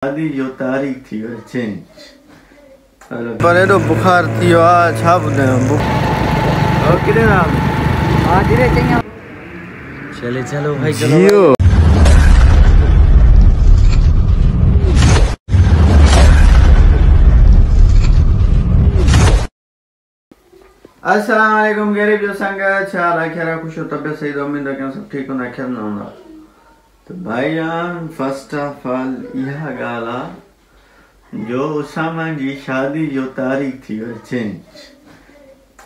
शादी जो तारीख थी वो चेंज पर एडो बुखार थियो आ छा बुधायो और किरे नाम हां धीरे चंगा चले चलो भाई चलो अस्सलाम वालेकुम गरीब जो संगत छा रखिया खुश हो तबियत सही तो उम्मीद रखियो सब ठीक होना खैर ना होना तो भाईजान फर्स्ट ऑफ ऑल यह गाला जो उसामा जी शादी जो तारीख थी वो चेंज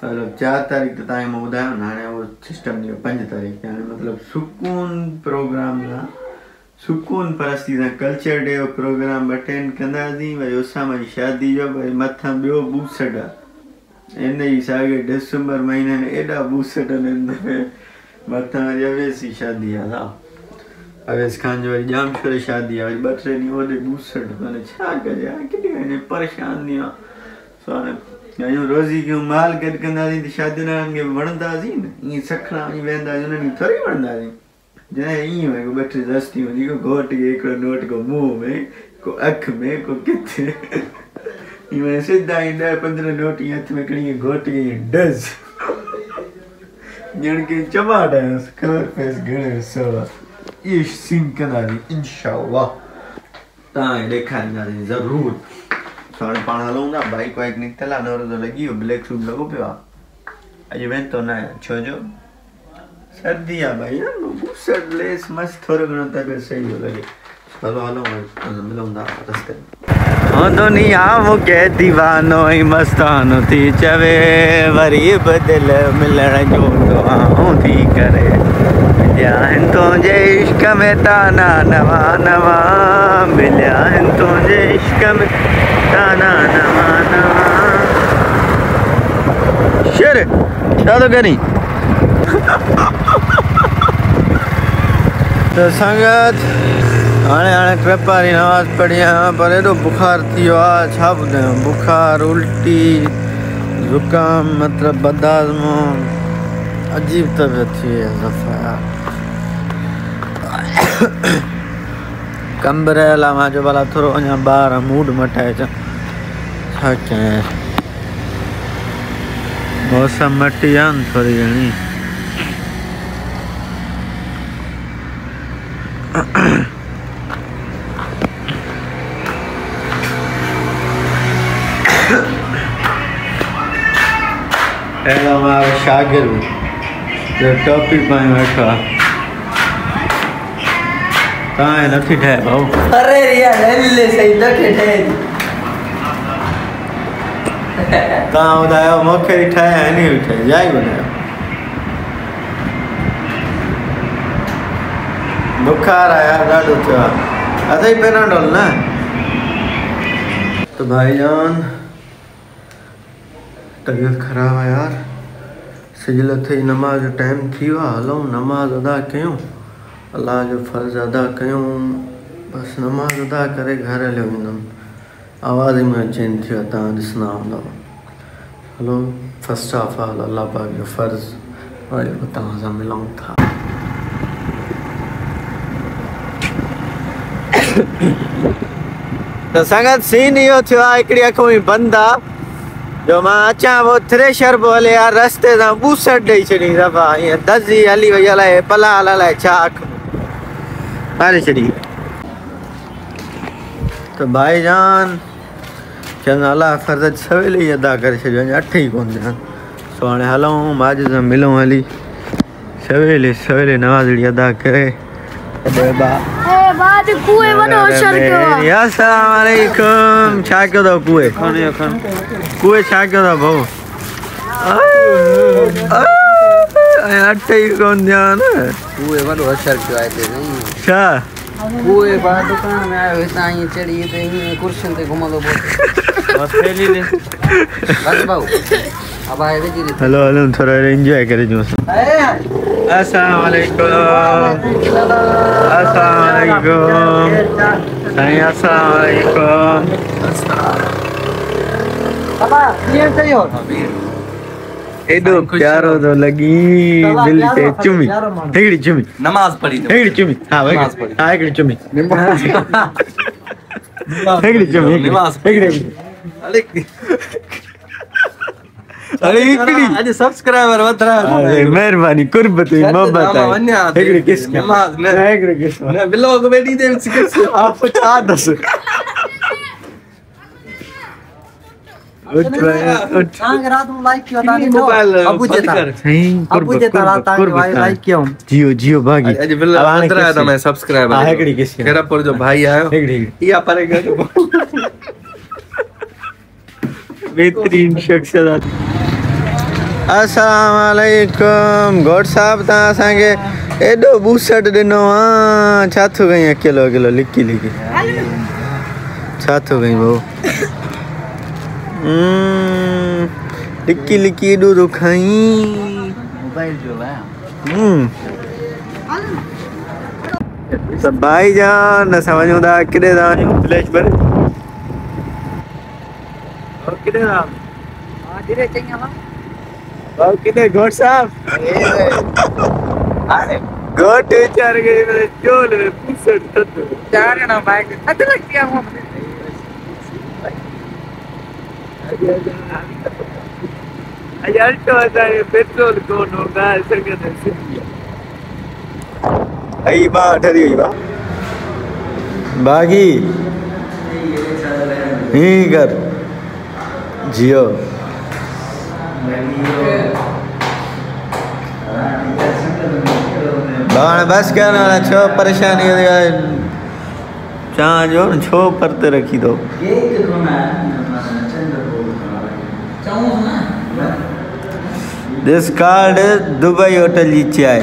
मतलब 4 तारीख तो ताई में बुधायो हाणे वो सिस्टम नहीं 5 तारीख यानी मतलब सुकून प्रोग्राम ना सुकून परस्ती ना कल्चर डे प्रोग्राम अटेंड कंदासी भाई उसामा जी शादी जो भाई मथा बियो बूसड़ा इन ही सागे दिसंबर महीने में एडा बूसड़ा ने मथा जवेसी शादी आ अवेस खान जो जाम छोरे शादी आ बटरे नी ओडे बूसड़ माने छा करे किडी ने परेशान नहीं सो ने यो रोजी के माल कट कंदा दी शादी ना के वणदा सी ने ई सखरा ई वेंदा उन्हें थोड़ी वणदा सी जे ई में को बटरे दस्ती में को घोट के एक नोट को मुंह में को अख में को किथे ई में सीधा ई 15 नोट हाथ में कणी घोट के डज जण के चबाड़ा कलर फेस गणे सो ये सीन कनारी इंशाल्लाह ताए देखाईंदा जरूर साण पाण हलूं ना बाइक वाइक निकतला न तो लगी ब्लैक सूट लगो पियो अजे वें तो ना छो जो सर्दी आ भाई बूसट लेस मस्त थोरो घणो तबे सही हो लगे चलो हलो मिलूं ना रास्ते ओ दुनिया मुके दीवानो ही मस्तानो थी चवे वरी बदल मिलण जो दुआऊं थी करे मिलिया हिन तुझे इश्क में ताना नवा नवा मिलिया हिन तुझे इश्क में ताना नवा नवा शेर क्या तो करी तो संगत हाणे हाणे कृपारी नमाज पढ़ी पर एडो बुखार थियो आ छा बुधायो बुखार उल्टी जुकाम मतलब बदहाज़मो अजीब तबियत थी दफ़ा कंबरेला मां जो भला थोरो अञा ॿार मूड मटाए छा कयां मौसम मटी आहे न थोरी घणी अहिड़ा मां शागिर्द जो टोपी पाए वेठो आहे ताए नथी ठहे भाऊ अरे यार ले सही नथी ठहे ता बुधायो मूंखे ठहे हनी ठहे जाई बुधायो बुखार आया ॾाढो थियो आहे अथई पेनाडोल न तो भाईजान तबीयत ख़राब है यार सिजल थी नमाज टाइम थी वियो हलूं नमाज अदा कयूं अल्लाह जो फ़र्ज़ अदा कयूं बस नमाज अदा करे घर हलियो वेंदुमि आवाज़ में चेंज थियो तव्हां ॾिसंदा हूंदव हलो फर्स्ट ऑफ ऑल अल्लाह पाक जो फ़र्ज़ वरी तव्हां सां मिलूं था तो संगत सीन इहो थियो आहे हिकिड़ी अखि में बंदि आहे जो मां अचां वो थ्रेशर पियो हले यार रस्ते सां बूसट ॾेई छॾी दफ़ा ईअं दज़ी हली वई अलाए पला अलाए छा अखि मारे छॾी तो भाईजान चवंदा अलाह फ़र्ज़ सवेल ई अदा करे छॾियो अञा 8 ई कोन थिया सो हाणे हलूं माज सां मिलूं हली सवेल सवेल नमाज़ अदा करे अस्सलाम वालेकुम छा कयो अथव कुए कुए छा कयो अथव भाऊ 8 ई कोन थिया न कुए वॾो असर कयो आहे हिते छा कुए बा दुकान में आयो हितां ईअं चढ़ी हिते हीअं कुर्सियुनि ते घुमंदो बस थैली ॾे बस भाऊ अब आए विझी ॾे हलो हलो थोरो एंजॉय करे अचूं अस्सलाम वालेकुम अस्सलाम वालेकुम साईं अस्सलाम वालेकुम बाबा कीअं चयो एडो प्यारो तो लगी दिल ते चुमी हेड़ी चुमी नमाज पढ़ी हेड़ी चुमी हां भाई हां हेड़ी चुमी हेगड़ी चो हेगड़ी अरे इकड़ी आज सब्सक्राइबर वतरा मेहरबानी कुर्बत मोहब्बत हेगड़ी किस हेगड़ी किस ने ब्लॉग बेटी दे किस आप आ दस तांग रात में लाइक किया था मोबाइल अबू जेता सही अबू जेता रात तांग भाई लाइक किया हूं जियो जियो भागी आज बिल्ला वतरा था मैं सब्सक्राइबर हेगड़ी किस मेरा पर जो भाई आयो हेगड़ी या परेगा बेहतरीन शख्सियत अस्सलाम वालेकुम घोट साहब ता संगे एडो बूसट दिनो छा थो गई अकेलो अकेलो लिकी लिकी छा थो गई बहु लिकी लिकी एडो तो खाई मोबाइल जो लाया तो भाईजान असां वञूं था किथे था वञूं फ्लैश भरे किथे था हां धीरे चईं हां भाऊ किथे घोट साहब अरे घोट विचार के मेरे चोल में पुसट तत चार ना बाइक अद लग गया हूं आज अल्टो आता है पेट्रोल कौन होगा संगत सिंधी आई बा ठरी हुई बा बागी ही कर जियो बाण बस करने वाला छो परेशानी चाह जो छो परते रखी दो दिस कार्ड दुबई होटल जी चाय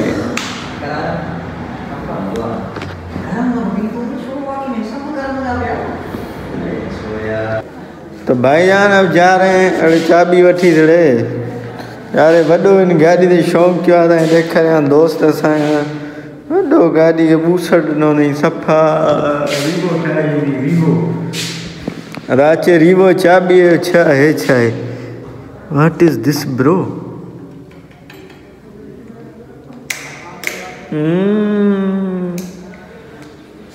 तो भाईजान अब जा रहे हैं अरे चाबी वठी रहे यार वडो इन गाड़ी दे शौक क्यों आता है देख रहे हैं दोस्त असा वडो गाड़ी के बूसट नो नहीं सफा रीवो ठाई रीवो राचे रीवो चाबी छा है व्हाट इज दिस ब्रो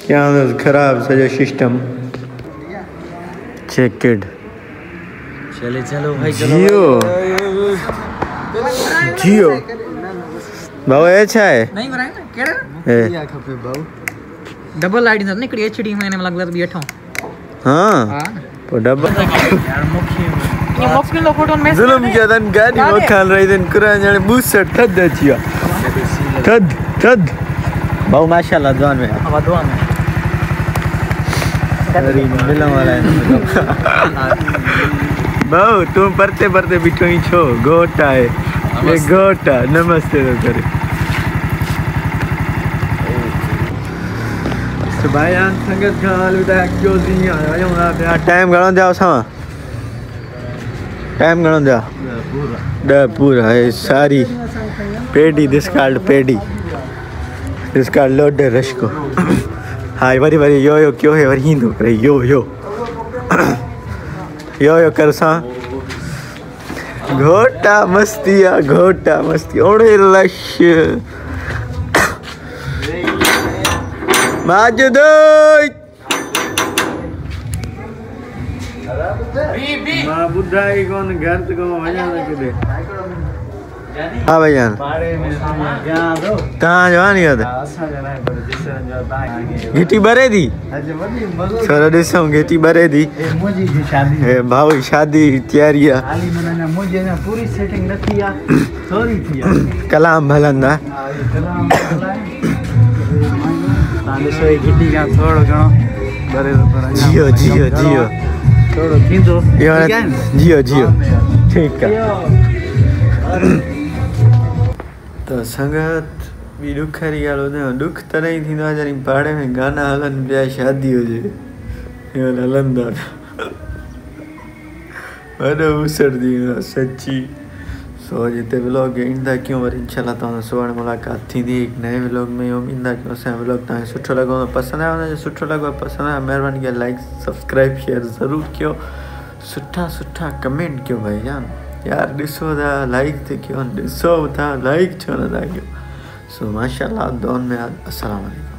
क्या खराब सजो सिस्टम चेक इट चले चलो भाई जियो जियो भाऊ अच्छा है नहीं बनाए ना केड़ा किया खपे भाऊ डबल आईडी न निकड़ी एचडी में ने लगदा भी अठो हां हां तो डबल यार मुखी ये मुखी लो फोटो में जुल्म किया तन गाड़ी वो खान रही तन कुरान जाने बूसट थद छिया थद भाऊ माशाल्लाह जवान में हवा दुआ में अरे मिलने वाला है भाऊ तुम पढ़ते पढ़ते बिठो ही छो गोटा है ये गोटा नमस्ते तो करे तो भाई यार संगत खालू दा क्यों दी आयो ना टाइम गणो जाओ सामा टाइम गणो जा पूरा है सारी पेडी दिस कार्ड पेडी दिस कार्ड लोड रश को हाय वरी वरी यो यो क्यों है वरी हिंदू करे यो यो यो यो कर सा घोटा मस्ती ओड़े लश माजुद मां बुधाई कोन घर तो वजा किदे हाँ भैया कहाँ जवानी है घिटी भरे दी सर ॾिसूं घिटी भरे दी भाऊ शादी तैयारी आहे पूरी सेटिंग रखी आ थोड़ी थी कलाम हलंदा ॾिसो ही घिटी का थोड़ो घणो भरे जियो जियो जियो थोड़ो थींदो जियो जियो ठीक है तो संगत भी दुख वारी ॻाल्हि ॿुधायांव दुख तॾहिं थींदो आहे जॾहिं पाड़े में गाना हलनि पिया शादी हुजे हलंदा वॾो उसर थी वेंदो आहे सची सो जिते व्लॉग एंड था कयूं वरी इंशाल्लाह तव्हां सां सुभाणे मुलाक़ात थींदी हिक नए व्लॉग में उम्मीद आहे कि असांजो व्लॉग तव्हांखे सुठो लॻो पसंदि आयो हुनजो सुठो लॻो पसंदि आयो महिरबानी करे लाइक सब्सक्राइब शेयर ज़रूरु कयो सुठा कमेंट कयो भाईजान यार ॾिसो था लाइक त कयो ॾिसो था लाइक छो नथा कयो सो माशाल्लाह दुआनि में अस्सलाम वालेकुम।